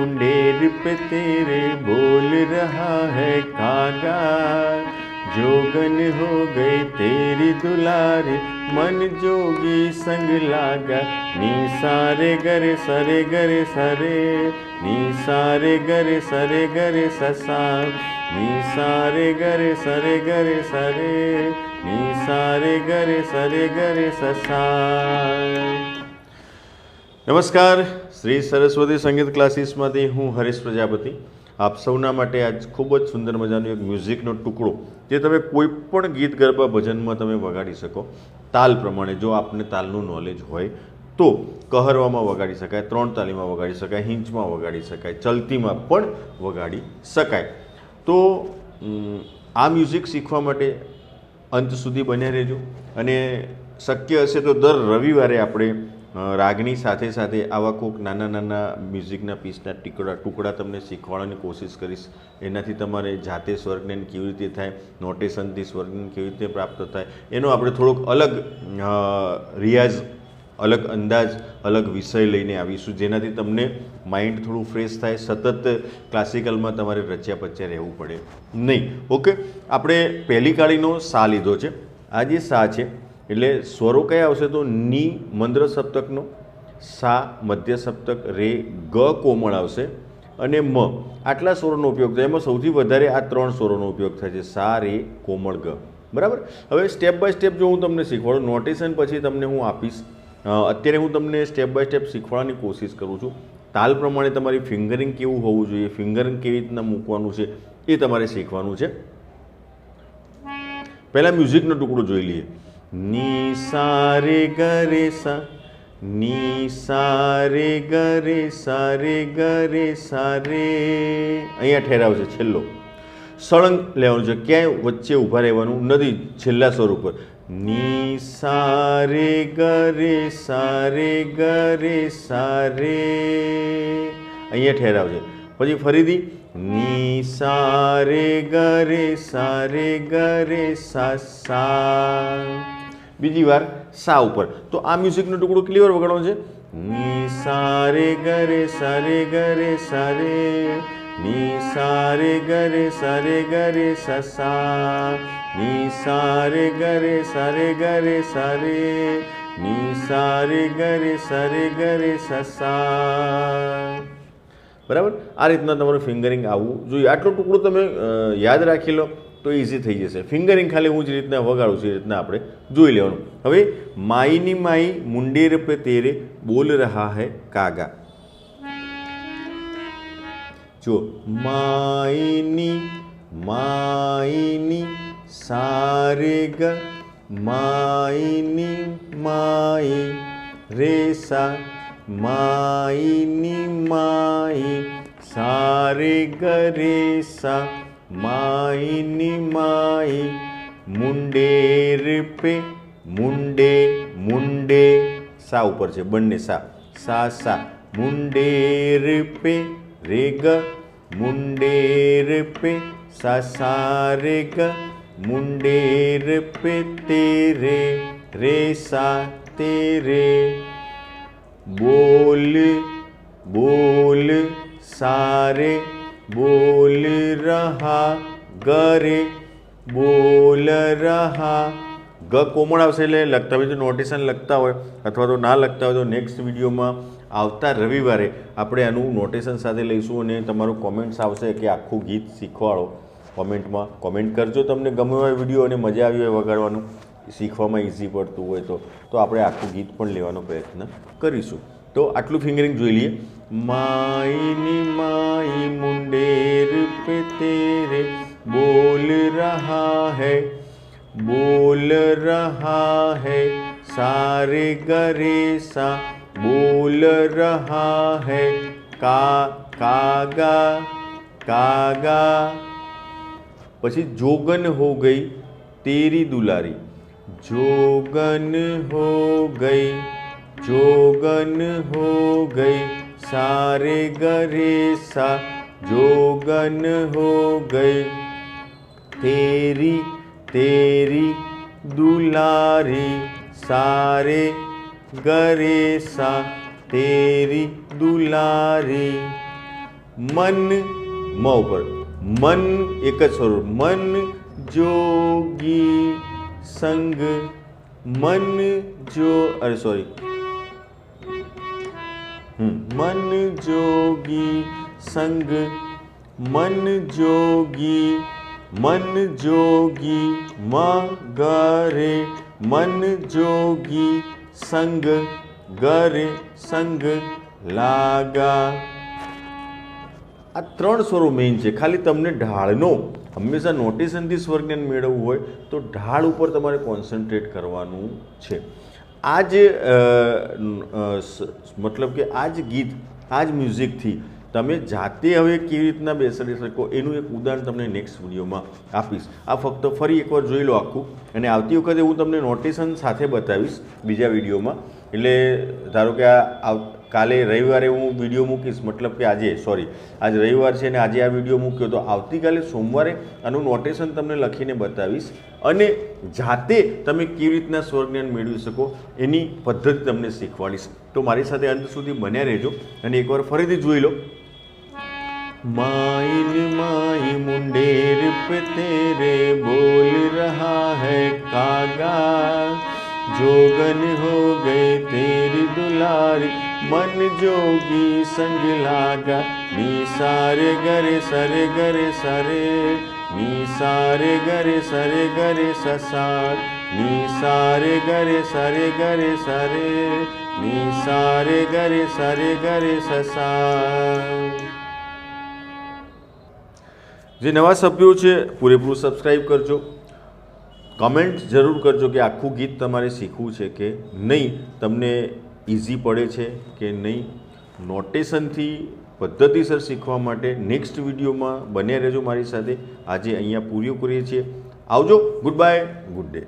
मुंडेर पे तेरे बोल रहा है कागा, जोगन हो गई तेरी दुलारी, मन जोगी संग लागा। नी सारे गरे सरे गरे सरे, नी सारे गरे सरे गरे ससा, नी सारे गरे सरे गरे सरे, नी सारे गरे सरे गरे ससा। नमस्कार, श्री सरस्वती संगीत क्लासीसमांथी हूँ हरीश प्रजापति। आप सौना माटे आज खूब ज सुंदर मजानो एक म्यूजिकनो टुकड़ो जे तमे कोईपण गीत गरबा भजनमां तमे वगाड़ी शको। ताल प्रमाणे जो आपने तालनुं नॉलेज होय तो कहरवामां वगाड़ी शकाय, त्रण तालीमां वगाड़ी शकाय, हिंचमां वगाड़ी शकाय, चलतीमां पण वगाड़ी शकाय। तो आ म्यूजिक शीखवा माटे अंत सुधी बन्या रहेजो अने शक्य हशे तो दर रविवारे आपणे रागनी साथे साथे आवा कोक नाना नाना म्यूजिकना पीसना टुकड़ा तमने शीखवाडવાની कोशिश करीश। एनाथी तमारे जाते स्वर्गज्ञान केवी रीते थाय, नोटेशनथी स्वर्गज्ञान केवी रीते प्राप्त थाय, एनो आपणे थोड़ोक अलग रियाज, अलग अंदाज, अलग विषय लईने आवीशुं, जेनाथी तमने माइंड थोड़ुं फ्रेश थाय। सतत क्लासिकलमां तमारे रच्या पच्या रहेवुं पड़े नहीं। ओके, आपणे पहेली काळीनो सा लीधो छे। आ जे सा छे એટલે સ્વરો કયા આવશે તો ની મંદ્ર સપ્તકનો, સા મધ્ય સપ્તક, રે ગ કોમળ આવશે અને મ આટલા સ્વરોનો ઉપયોગ થાય। એમાં સૌથી વધારે આ ત્રણ સ્વરોનો ઉપયોગ થાય છે, સા રે કોમળ ગ। બરાબર। હવે સ્ટેપ બાય સ્ટેપ જો હું તમને શીખવાડું, નોટેશન પછી તમને હું આપીશ। અત્યારે હું તમને સ્ટેપ બાય સ્ટેપ શીખવાડવાની કોશિશ કરું છું। તાલ પ્રમાણે તમારી ફિંગરિંગ કેવું હોવું જોઈએ, ફિંગરિંગ કેવી રીતના મૂકવાનું છે એ તમારે શીખવાનું છે। પહેલાં મ્યુઝિકનો ટુકડો જોઈ લઈએ। नी सा रे ग रे सा, नी सा रे ग रे सा रे ग रे सा रे। अहींया ठहराव छे छेल्लो, सळंग लेवानुं छे, क्यांय वच्चे ऊभा रहेवानुं नथी छेल्ला स्वर उपर। नी सा रे ग रे सा रे ग रे सा रे, अहींया ठहराव छे। पछी फरीथी नी सा रे ग रे सा रे ग रे सा सा। बीजी वार सा ऊपर। तो आ म्यूजिकनो टुकड़ो क्लियर वगाड़વાનો છે। नी सा रे ग रे सा रे ग रे सा रे, नी सा रे ग रे सा रे ग रे सा सा, नी सा रे ग रे सा रे ग रे सा रे, नी सा रे ग रे सा रे ग रे सा सा। बराबर। आ रीतना तमारुं फिंगरिंग आवવું જોઈએ। આટલો ટુકડો તમે યાદ રાખી લો तो इजी थी जैसे। फिंगरिंग खाली हूँ ज रीतना वगाड़ू छूँ, रीतना आपणे जोई लेवानुं। हवे माईनी माई मुंडेर पे तेरे बोल रहा है कागा। जो माईनी माईनी सारे ग, माईनी माई रे सा, माईनी माई सारे ग रे सा, माईनी माई मुंडेर पे, मुंडे मुंडे सा ऊपर छे बन्ने सा, सा सा, मुंडेर पे रे ग, मुंडेर पे सा सा रे ग, मुंडेर पे तेरे रे सा तेरे। बोल बोल सारे बोल रहा गरे, बोल रहा ग कोमળ આવશે એટલે લખતા હોય તો નોટેશન લખતા હોય અથવા તો ના લખતા હોય તો નેક્સ્ટ વિડીયોમાં આવતા રવિવારે આપણે આનું નોટેશન સાથે લઈશું અને તમારું કોમેન્ટ્સ આવશે કે આખું ગીત શીખવાડો। કોમેન્ટમાં કોમેન્ટ કરજો તમને ગમ્યો હોય વિડીયો અને મજા આવી હોય વગાડવાનું, શીખવામાં ઇઝી પડતું હોય તો આપણે આખું ગીત પણ લેવાનો પ્રયત્ન કરીશું। तो आटलू फिंगरिंग जोई लीए। माईनी माई मुंडेर पे तेरे बोल रहा है, बोल रहा है सारे गरे सा, बोल रहा है का कागा कागा। पछी जोगन हो गई तेरी दुलारी, जोगन हो गई, जोगन हो गई सारे गरे सा, जोगन हो गई तेरी तेरी दुलारी, सारे गरे सा तेरी दुलारी। મન મ ઉપર મન એક જ સ્વર મન જોગી સંગ મન જો અરે સોરી મન જોગી સંગ મન જોગી મગરે મન જોગી સંગ ગરે સંગ લાગા. આ 3 સ્વરો મેઇન છે. ખાલી તમને ઢાળનો હંમેશા નોટેશનથી સ્વરજ્ઞાન મેળવવું હોય તો ઢાળ ઉપર તમારે કોન્સન્ટ્રેટ કરવાનું છે. આ જ મતલબ કે આ જ ગીત આ જ મ્યુઝિકથી તમે જાતે હવે કેવી રીતના બેસાડી શકો એનું એક ઉદાહરણ તમને નેક્સ્ટ વિડીયોમાં આપીશ. આ ફક્ત ફરી એકવાર જોઈ લો આખું, અને આવતી વખતે હું તમને નોટેશન સાથે બતાવીશ બીજા વિડીયોમાં. એટલે ધારો કે આ કાલે રવિવારે હું વિડીયો મૂકીશ, મતલબ કે આજે રવિવાર છે ને આજે આ વિડીયો મૂક્યો, તો આવતીકાલે સોમવારે આનું નોટેશન તમને લખીને બતાવીશ અને જાતે તમે કેવી રીતના સ્વરજ્ઞાન મેળવી શકો એની પદ્ધતિ તમને શીખવાડીશ. તો મારી સાથે અંત સુધી બન્યા રહેજો અને એકવાર ફરીથી જોઈ લો. माई मुंडेर पे तेरे बोल रहा है कागा, जोगन हो गए तेरी दुलारी मन जोगी संग लागा. नी सारे गरे सरे गरे सरे नी सारे गरे सरे गरे ससा नी सारे गरे सरे गरे सरे नी सारे गरे सरे गरे સસા. જે નવા સભ્યો છે પૂરેપૂરું સબસ્ક્રાઈબ કરજો. કમેન્ટ જરૂર કરજો કે આખું ગીત તમારે શીખવું છે કે નહીં, તમને ઇઝી પડે છે કે નહીં. નોટેશનથી પદ્ધતિસર શીખવા માટે નેક્સ્ટ વિડીયોમાં બન્યા રહેજો મારી સાથે. આજે અહીંયા પૂરીઓ કરીએ છીએ. આવજો. Good bye, good day.